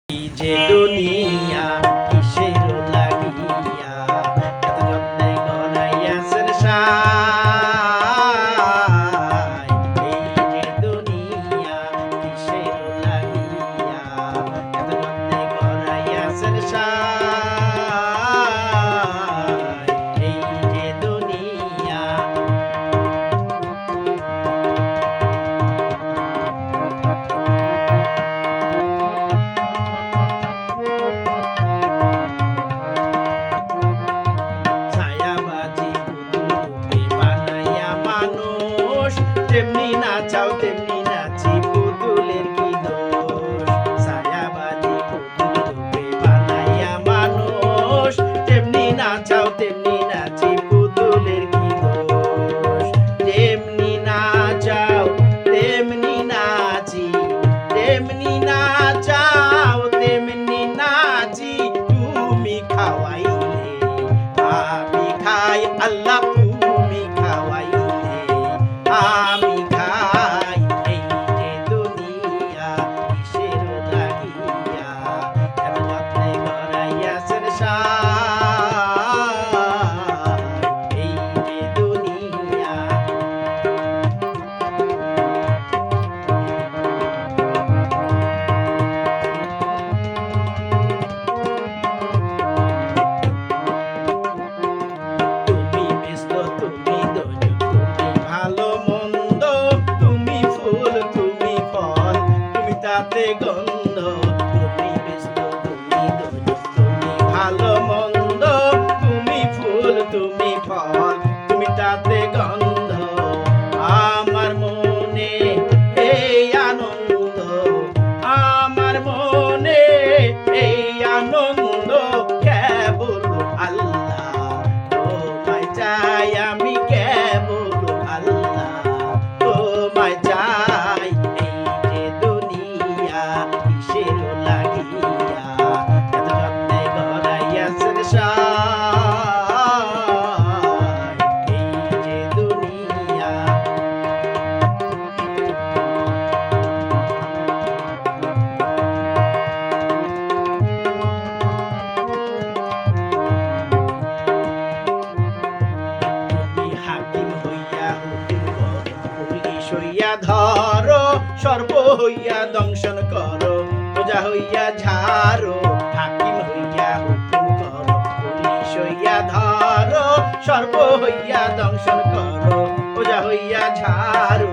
এই যে দুনিয়া কিসের লাগিয়া এত যত্নে গড়াইয়াছেন সাই। এই যে দুনিয়া কিসের লাগিয়া এত যত্নে গড়াইয়াছেন সাই। এই যে দুনিয়া তেমনি নাচাও তেমনি নাচি পুতুলের কি দোষ। ছায়াবাজি পুতুল রূপে বানাইয়া মানুষ তেমনি নাচাও তেমনি নাচি পুতুলের কি দোষ। তেমনি নাচাও তেমনি নাচি তেমনি নাচাও তেমনি নাচি তুমি খাওয়াইলে আমি খাই আল্লাহ তুমি খাওয়াইলে আমি খাই। এই যে দুনিয়া কিসের লাগিয়া এত যত্নে গড়াইয়াছেন সাই। এই যে দুনিয়া তুমি ব্যস্ত তুমি দোজক তুমি ভালো মন্দ তুমি ফুল তুমি ফল তুমি তাতে গন্ধ। তুমি ব্যস্ত তুমি দোজক তুমি ভালো মন্দ তুমি ফুল তুমি ফল তুমি তাতে গন্ধ। আমার মনে এই আনন্দ আমার মনে এই আনন্দ কেবল আল্লাহ তোমায় চাই আমি কেবল আল্লাহ তোমায় চাই। এই যে দুনিয়া কিসের লাগিয়া এত যত্নে গড়াইয়াছেন সাই। এই যে দুনিয়া তুমি হাকিম হইয়া হুকুম করো পুলিশ হইয়া ধরো সর্ব হইয়া দংশন করো প্রজা হইয়া ঝাড়ো। হাকিম হইয়া হুকুম করো পুলিশ হইয়া ধরো সর্ব হইয়া দংশন করো প্রজা হইয়া ঝাড়ো।